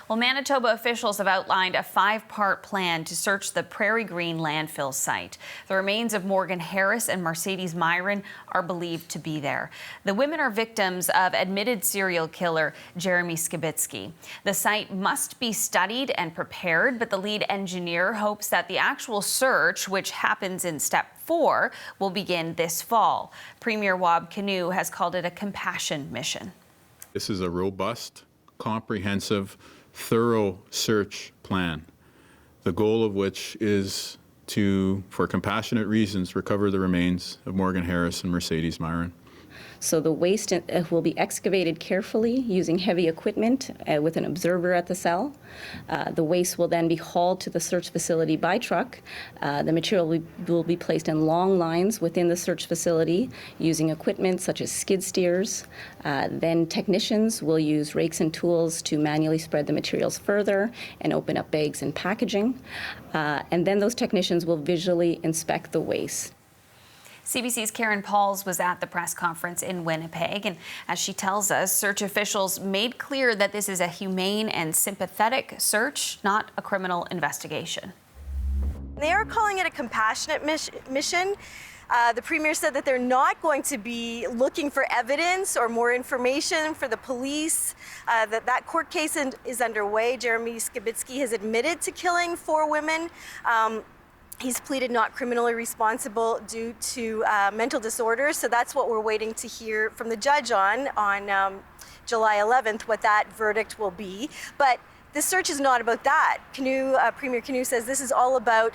Well, Manitoba officials have outlined a 5-part plan to search the Prairie Green Landfill site. The remains of Morgan Harris and Mercedes Myron are believed to be there. The women are victims of admitted serial killer Jeremy Skibitsky. The site must be studied and prepared, but the lead engineer hopes that the actual search, which happens in step 4, will begin this fall. Premier Wab Kinew has called it a compassion mission. This is a robust, comprehensive, thorough search plan, the goal of which is to, for compassionate reasons, recover the remains of Morgan Harris and Mercedes Myron. So the waste will be excavated carefully using heavy equipment with an observer at the cell. The waste will then be hauled to the search facility by truck. The material will be placed in long lines within the search facility using equipment such as skid steers. Then technicians will use rakes and tools to manually spread the materials further and open up bags and packaging. And then those technicians will visually inspect the waste. CBC's Karen Pauls was at the press conference in Winnipeg, and as she tells us, search officials made clear that this is a humane and sympathetic search, not a criminal investigation. They are calling it a compassionate mission. The Premier said that they're not going to be looking for evidence or more information for the police, that court case is underway. Jeremy Skibitsky has admitted to killing 4 women. He's pleaded not criminally responsible due to mental disorders, so that's what we're waiting to hear from the judge on July 11th, what that verdict will be. But this search is not about that. Premier Kinew says this is all about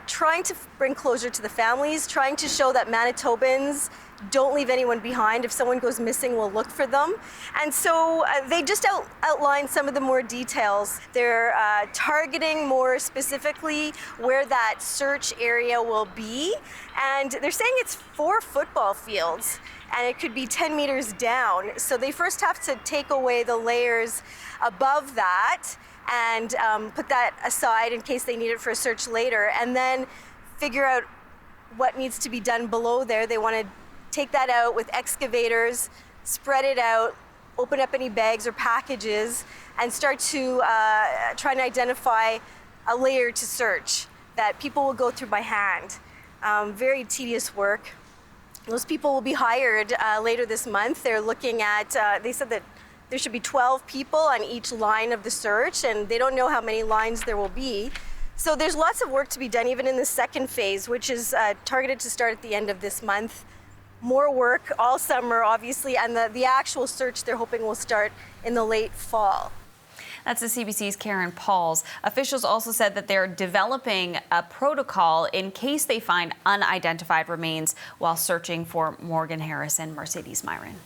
trying to bring closure to the families, trying to show that Manitobans don't leave anyone behind. If someone goes missing, we'll look for them. And so they just outlined some of the more details. They're targeting more specifically where that search area will be. And they're saying it's 4 football fields, and it could be 10 meters down. So they first have to take away the layers above that and put that aside in case they need it for a search later, and then figure out what needs to be done below there. They want to take that out with excavators, spread it out, open up any bags or packages, and start to try and identify a layer to search that people will go through by hand. Very tedious work. Those people will be hired later this month. They're looking at, they said that there should be 12 people on each line of the search, and they don't know how many lines there will be. So there's lots of work to be done, even in the second phase, which is targeted to start at the end of this month. More work all summer, obviously, and the actual search they're hoping will start in the late fall. That's the CBC's Karen Pauls. Officials also said that they're developing a protocol in case they find unidentified remains while searching for Morgan Harris and Mercedes Myron.